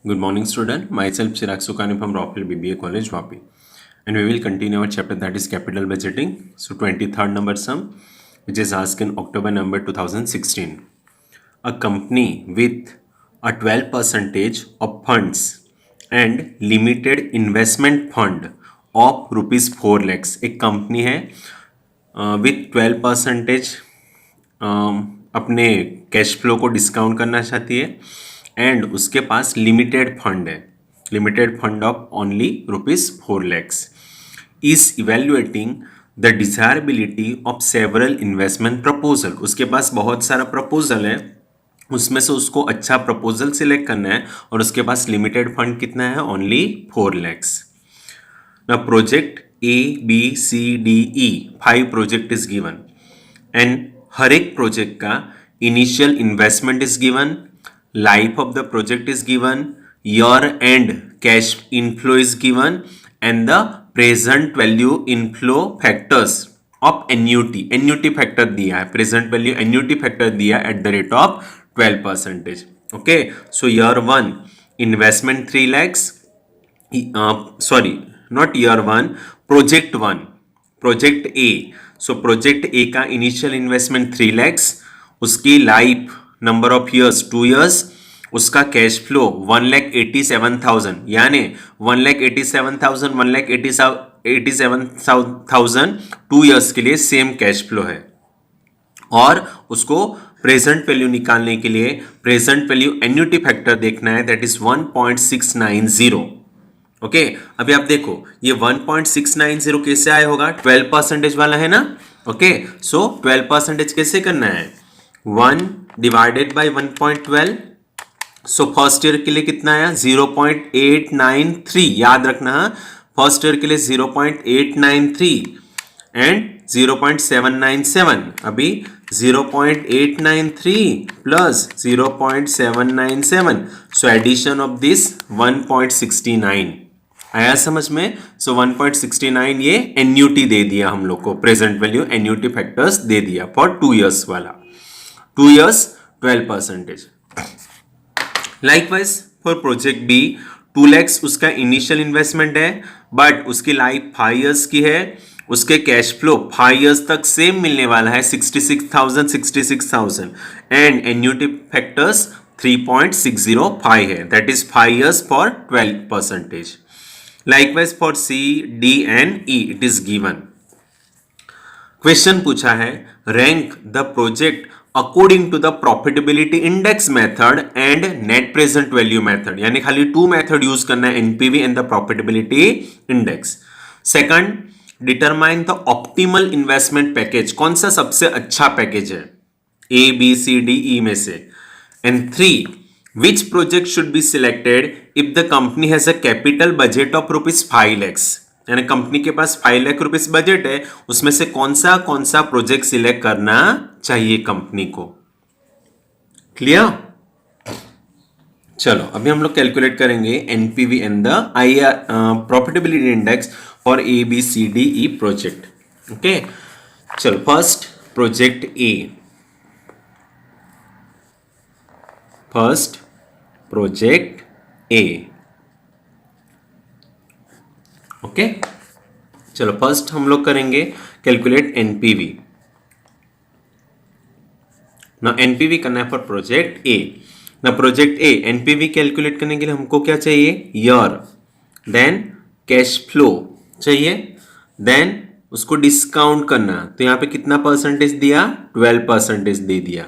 Good morning, student. Myself Chirag Sukhani from Rockville BBA College, Vapi, and we will continue our chapter that is capital budgeting. So, 23rd number sum, which is asked in October number 2016. A company with a 12 percentage of funds and limited investment fund of rupees 4 lakhs. एक company है with 12 percentage अपने cash flow को discount करना चाहती है and उसके पास limited fund है, limited fund of only rupees 4 lakhs, is evaluating the desirability of several investment proposal. उसके पास बहुत सारा प्रपोजल है, उसमें से उसको अच्छा प्रपोजल सिलेक्ट करना है और उसके पास लिमिटेड फंड कितना है, only 4 lakhs. Now project A, B, C, D, E, 5 project is given and हर एक प्रोजेक्ट का initial investment is given, life of the project is given, year and cash inflow is given and the present value inflow factors of annuity. Annuity factor दिया है, present value annuity factor दिया eight the rate of 12 percentage. Okay, so year 1 investment 3 lakhs, sorry not year 1, project 1, project A. So project A का initial investment 3 lakhs, उसकी life number of years 2 years, उसका cash flow 1,87,000, यानी 1,87,000 1,87,000 2 years के लिए same cash flow है. और उसको present value निकालने के लिए प्रेजेंट वैल्यू एन्युटी फैक्टर देखना है, दैट इज 1.690. ओके, अभी आप देखो ये 1.690 कैसे आया होगा, 12 परसेंटेज वाला है ना. ओके, सो 12 परसेंटेज कैसे करना है, 1 divided by 1.12. So first year के लिए कितना आया, 0.893. याद रखना, फर्स्ट ईयर के लिए 0.893 एंड 0.797. अभी 0.893 plus 0.797, so addition of this 1.69 आया समझ में. सो 1.69 ये एन्यूटी दे दिया हम लोग को, प्रेजेंट वैल्यू एन्यूटी फैक्टर्स दे दिया फॉर 2 ईयर्स वाला, 2 years 12 percentage. Likewise for project B 2 lakhs उसका इनिशियल इन्वेस्टमेंट है, बट उसकी लाइफ 5 ईयर्स की है, उसके कैश फ्लो 5 ईयर्स तक सेम मिलने वाला है, 66,000 एंड एन्यूटी फैक्टर्स 3.605 है, that is 5 years for 12 percentage. Likewise for C, D and E it is given. Question पूछा है, rank the project according to the profitability index method and net present value method, यानी खाली 2 method use करना है, NPV and the profitability index. Second, determine the optimal investment package, कौन सा सबसे अच्छा पैकेज है ए बी सी डी ई में से. And 3, which project should be selected if the company has a capital budget of rupees 5 lakhs, यानी कंपनी के पास 5 लाख रुपीज बजट है, उसमें से कौन सा प्रोजेक्ट सिलेक्ट करना चाहिए कंपनी को. क्लियर. चलो अभी हम लोग कैलकुलेट करेंगे NPV and the IR profitability index for A B C D E project. Okay, चलो first project A, first project A. Okay, चलो फर्स्ट हम लोग करेंगे कैलकुलेट एनपीवी. ना एनपीवी करना है फॉर प्रोजेक्ट ए. ना प्रोजेक्ट ए एनपीवी कैलकुलेट करने के लिए हमको क्या चाहिए, ईयर, देन कैश फ्लो चाहिए, देन उसको डिस्काउंट करना. तो यहाँ पे कितना परसेंटेज दिया, 12 परसेंटेज दे दिया,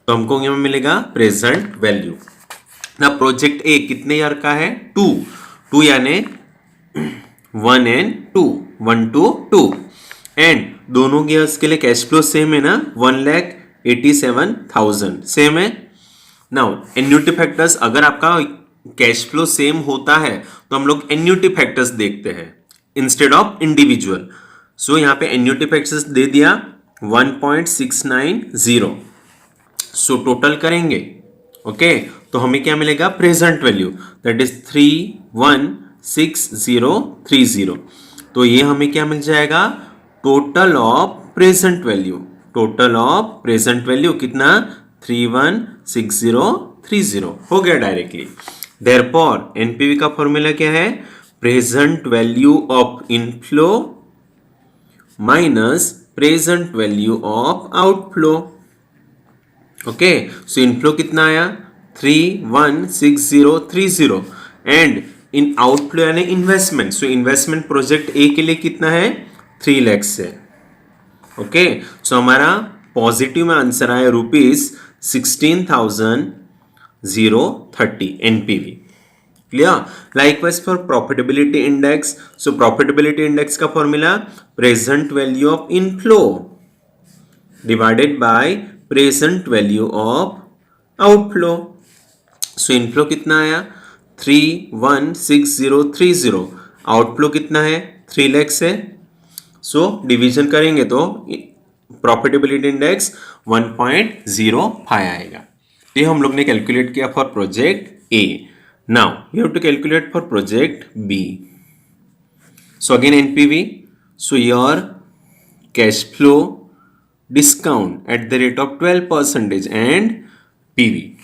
तो हमको यहाँ मिलेगा प्रेजेंट वैल्यू. ना प्रोजेक्ट ए कितने ईयर का है, 2 यानी 1 एंड 2, 1 to 2 एंड दोनों ईयर्स के लिए कैश फ्लो सेम है ना, 1,87,000 सेम है. नाउ एन्यूटी फैक्टर्स, अगर आपका कैश फ्लो सेम होता है तो हम लोग एन्यूटी फैक्टर्स देखते हैं इंस्टेड ऑफ इंडिविजुअल. सो यहाँ पे एन्यूटी फैक्टर्स दे दिया 1.690. सो टोटल करेंगे, ओके, तो हमें क्या मिलेगा, प्रेजेंट वैल्यू, दैट इज 316030. तो ये हमें क्या मिल जाएगा, total of present value, total of present value कितना, 316030 हो गया डायरेक्टली. देयरफॉर एनपीवी का फॉर्मूला क्या है? Present value of inflow minus present value of outflow. Okay, so inflow कितना आया? 316030 एंड इन आउटफ्लो यानी investment, so investment project A के लिए कितना है? 3 लाख से। ओके, सो हमारा पॉजिटिव में आंसर आया ₹16,030 NPV. Clear? Likewise for profitability index, so profitability index का formula present value of inflow divided by present value of outflow. So inflow कितना आया? 316030, आउटफ्लो कितना है? 3 लाख से। सो डिवीजन करेंगे तो प्रॉफिटेबिलिटी इंडेक्स 1.05 आएगा। ये हम लोग ने कैलकुलेट किया for project A. Now we have to calculate for project B. So again NPV, so your cash flow discount at the rate of 12% and PV.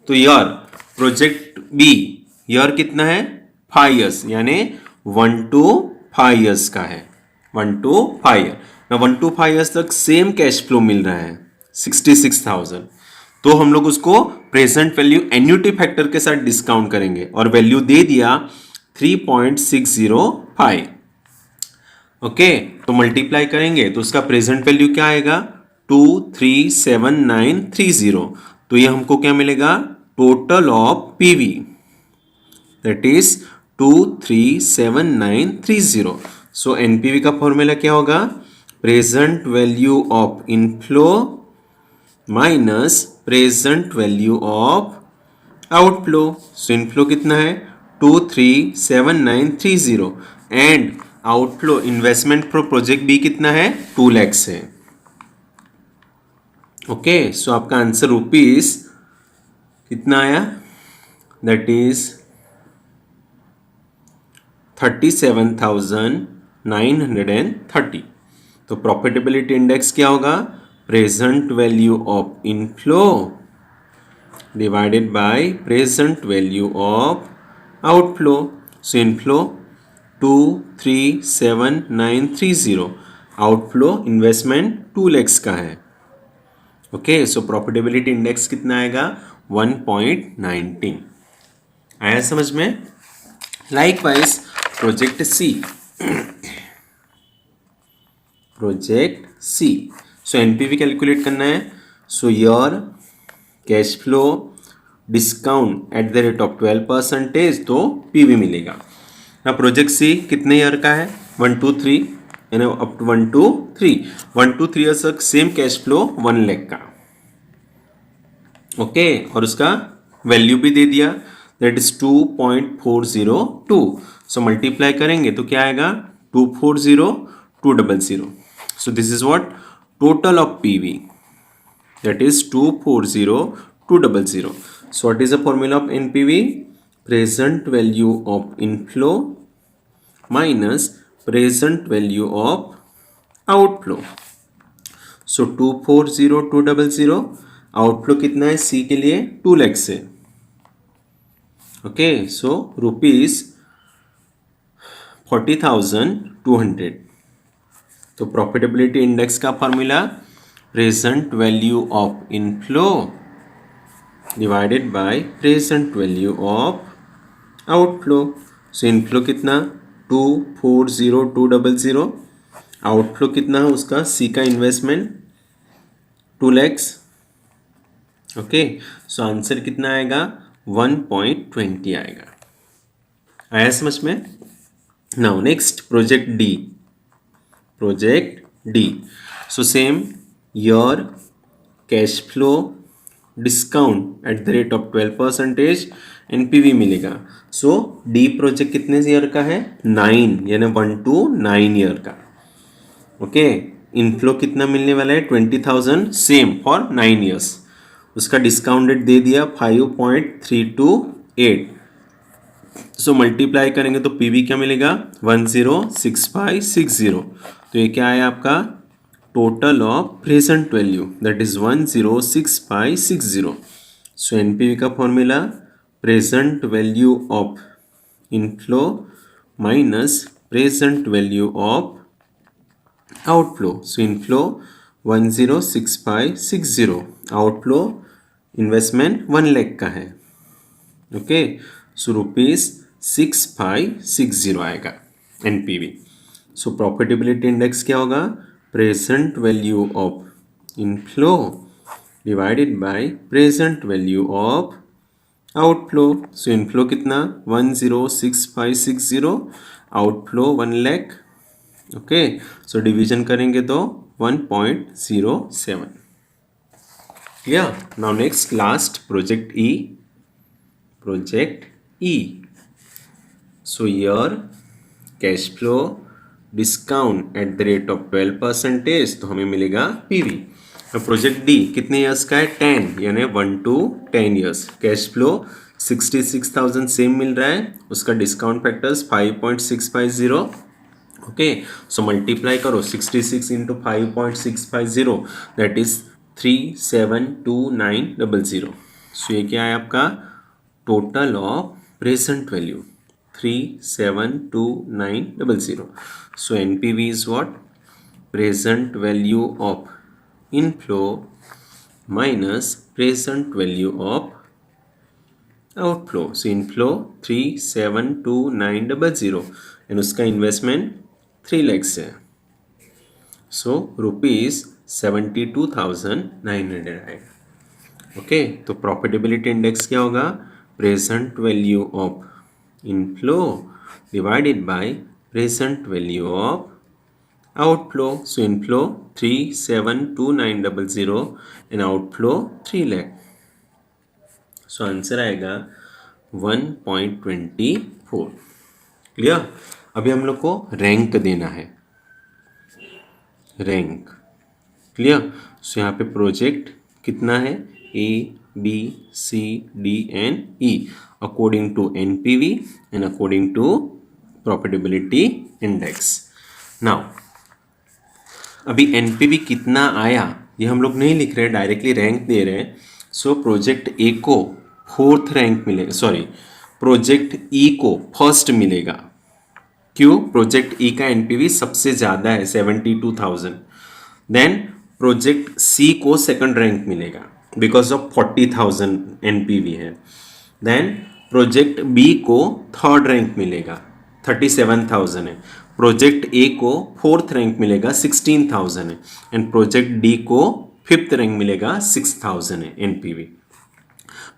तो योर प्रोजेक्ट बी योर कितना है? 5 years यानी 1 to 5 years का है। 1 to 5 year, 1 to 5 years तक same cash flow मिल रहा है 66,000। तो हम लोग उसको प्रेजेंट वैल्यू एन्युटी फैक्टर के साथ डिस्काउंट करेंगे और वैल्यू दे दिया 3.605। ओके, तो मल्टीप्लाई करेंगे तो उसका प्रेजेंट वैल्यू क्या आएगा? 237930। तो ये हमको क्या मिलेगा? Total of PV that is 237930। So NPV का फॉर्मूला क्या होगा? Present value of inflow minus present value of outflow. So inflow कितना है? 237930 and outflow investment for project B कितना है? 2 लाख है। ओके, सो आपका आंसर रुपीस कितना आया? That is 37,930। तो प्रॉफिटेबिलिटी इंडेक्स क्या होगा? Present value of inflow divided by present value of outflow. So inflow 237930, outflow investment 2 lakhs का है। ओके, सो प्रॉफिटेबिलिटी इंडेक्स कितना आएगा? 1.19 आया समझ में? लाइकवाइज प्रोजेक्ट सी, प्रोजेक्ट सी, सो एनपीवी कैलकुलेट करना है। सो your cash flow discount at the rate of 12%, तो पीवी मिलेगा ना। प्रोजेक्ट सी कितने ईयर का है? 1 to 3 यानी up to 1 to 3, 1 to 3 years तक सेम कैश फ्लो 1 लाख का। ओके, और उसका वैल्यू भी दे दिया दैट इज 2.402। सो मल्टीप्लाई करेंगे तो क्या आएगा? 240200। So this is what total of PV that is 240200। So what is the formula of NPV? Present value of inflow minus present value of outflow. So 240200, outflow कितना है सी के लिए? 2 लाख से। Okay, so rupees 40,200। तो प्रॉफिटेबिलिटी इंडेक्स का formula present value of inflow divided by present value of outflow. So inflow कितना? 240200, outflow कितना है उसका? सी का investment 2 lakhs। Okay, so answer कितना आएगा? 1.20 आएगा। आया समझ में? Now next project D, project D. So same your cash flow discount at the rate of 12% NPV मिलेगा। सो डी प्रोजेक्ट कितने ईयर का है? 9 यानी 1 to 9 ईयर का। ओके, इनफ्लो कितना मिलने वाला है? 20,000 सेम फॉर 9 years। उसका डिस्काउंट रेट दे दिया 5.328। सो मल्टीप्लाई करेंगे तो पीवी क्या मिलेगा? 106560। तो ये क्या है आपका? Total of present value that is 106560। So NPV का formula present value of inflow minus present value of outflow. So inflow 106560, outflow investment 1 lakh का है. ओके, सो ₹6560 आएगा एनपीवी. सो प्रॉफिटेबिलिटी इंडेक्स क्या होगा? Present value of inflow divided by present value of outflow. So inflow कितना? 106560, outflow 1 lakh. Okay, so division करेंगे तो 1.07. Clear? Now next last project E. Project E. So here cash flow discount at the rate of 12% तो हमें मिलेगा PV. अब project D कितने years का है? 10, यानी 1 to 10 years. Cash flow 66,000 same मिल रहा है, उसका discount factors 5.650. Okay, so multiply करो 66 इंटू 5.650, दैट इज 372900. सो ये क्या है आपका? Total of present value 372900. So NPV is what? Present value of inflow minus present value of outflow. So inflow 372900 and उसका इन्वेस्टमेंट 3 लाख है. सो ₹72,900 आएगा. ओके, तो प्रॉफिटेबिलिटी इंडेक्स क्या होगा? Present value of inflow divided by present value of outflow. So inflow 372900 and outflow 3 lakh. So answer आएगा 1.24. Clear? अभी हम लोग को रैंक देना है. Rank clear? सो यहाँ पे प्रोजेक्ट कितना है? A, B, C, D and E according to NPV and according to profitability index. Now अभी NPV कितना आया ये हम लोग नहीं लिख रहे, डायरेक्टली रैंक दे रहे हैं. सो प्रोजेक्ट ए को 4th रैंक मिलेगा, सॉरी प्रोजेक्ट ई को 1st मिलेगा. क्यों? प्रोजेक्ट ई का एनपीवी सबसे ज़्यादा है 72,000. देन प्रोजेक्ट सी को 2nd रैंक मिलेगा बिकॉज ऑफ 40,000 एनपीवी है. देन प्रोजेक्ट बी को 3rd रैंक मिलेगा 37,000 है. प्रोजेक्ट ए को 4th रैंक मिलेगा 16,000 है. एंड प्रोजेक्ट डी को 5th रैंक मिलेगा 6,000 है एनपीवी.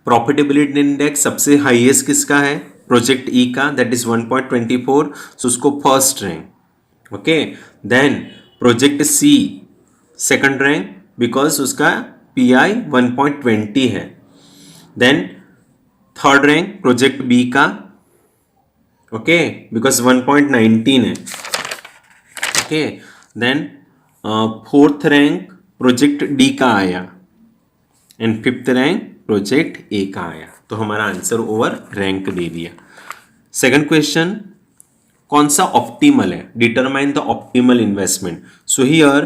प्रॉफिटेबिलिटी इंडेक्स सबसे हाईएस्ट किसका है? प्रोजेक्ट ई का, दैट इज 1.24. सो उसको 1st rank. Okay, then project C 2nd rank because उसका पीआई 1.20 है. Then 3rd rank project B का, ओके, बिकॉज 1.19 है. Okay, then 4th rank project D का आया and 5th rank project A का आया. तो हमारा आंसर ओवर रैंक दे दिया. सेकंड क्वेश्चन, कौन सा ऑप्टिमल है? Determine the optimal investment. So here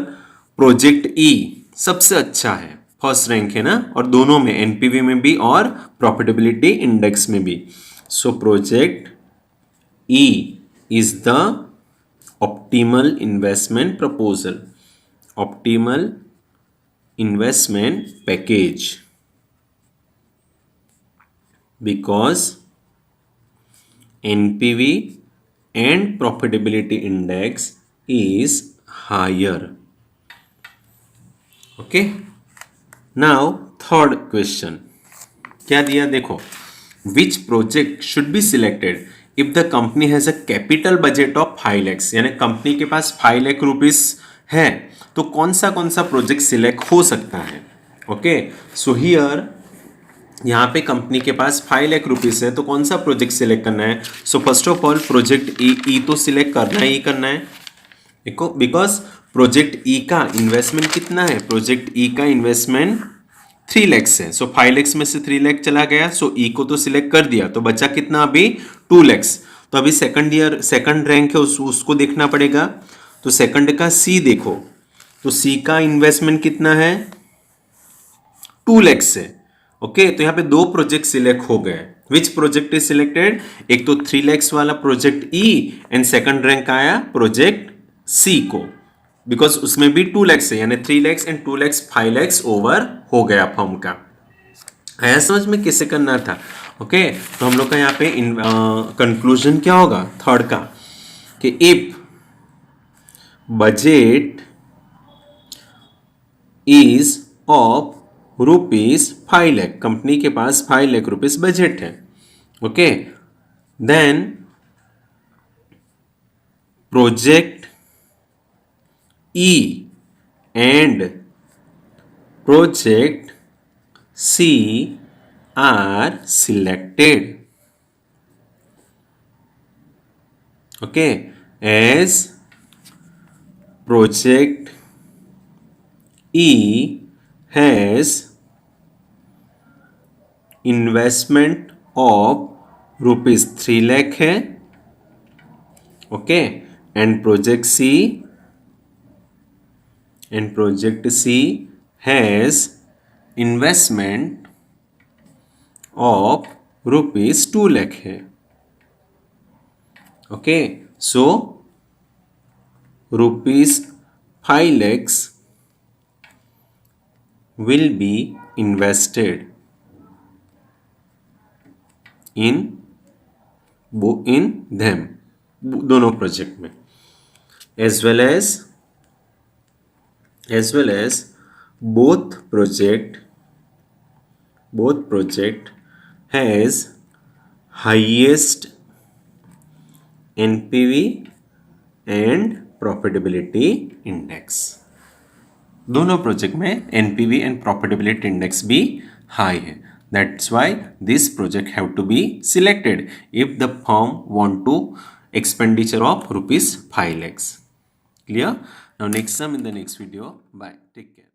project E सबसे अच्छा है, 1st रैंक है ना, और दोनों में एनपीवी में भी और प्रॉफिटेबिलिटी इंडेक्स में भी. So project E is the optimal investment proposal, optimal investment package, because NPV and profitability index is higher. Okay, now third question क्या दिया? देखो, which project should be selected if the company has a capital budget of 5 lakhs. यानी company के पास 5 lakh rupees है तो कौन सा प्रोजेक्ट सिलेक्ट हो सकता है? ओके, सो हियर यहाँ पे कंपनी के पास 5 लाख रुपीस है तो कौन सा प्रोजेक्ट सिलेक्ट करना है? So first of all project E तो सिलेक्ट करना ही करना है. देखो, बिकॉज प्रोजेक्ट ई का इन्वेस्टमेंट कितना है? प्रोजेक्ट ई का इन्वेस्टमेंट 3 लैक्स है. सो 5 लैक्स में से 3 लाख चला गया, सो ई को तो सिलेक्ट कर दिया, तो बचा कितना अभी? 2 लैक्स. तो अभी सेकंड रैंक है, उसको देखना पड़ेगा. तो सेकंड का सी देखो, तो सी का इन्वेस्टमेंट कितना है? 2 लैक्स है. ओके, तो यहाँ पे 2 प्रोजेक्ट सिलेक्ट हो गए. Which project is selected? एक तो 3 lakhs वाला project E and second rank आया प्रोजेक्ट सी को, बिकॉज उसमें भी 2 lakhs है, यानी 3 lakhs and 2 lakhs 5 lakhs over हो गया फॉर्म का। आया समझ में कैसे करना था? ओके तो हम लोग का यहाँ पे कंक्लूजन क्या होगा थर्ड का कि if budget is of ₹5 lakh, company के पास 5 लाख रुपीज बजट है, okay, then project E and project C are selected, okay, as project E has investment of ₹3 lakh है, okay, and project C has investment of ₹2 lakh है, okay, so ₹5 lakhs will be invested in them, दोनों project में, as well as both project has highest NPV and profitability index, दोनों project में NPV and profitability index भी high है, that's why this project have to be selected if the firm want to expenditure of ₹5 lakhs. Clear? Now next sum in the next video. Bye, take care.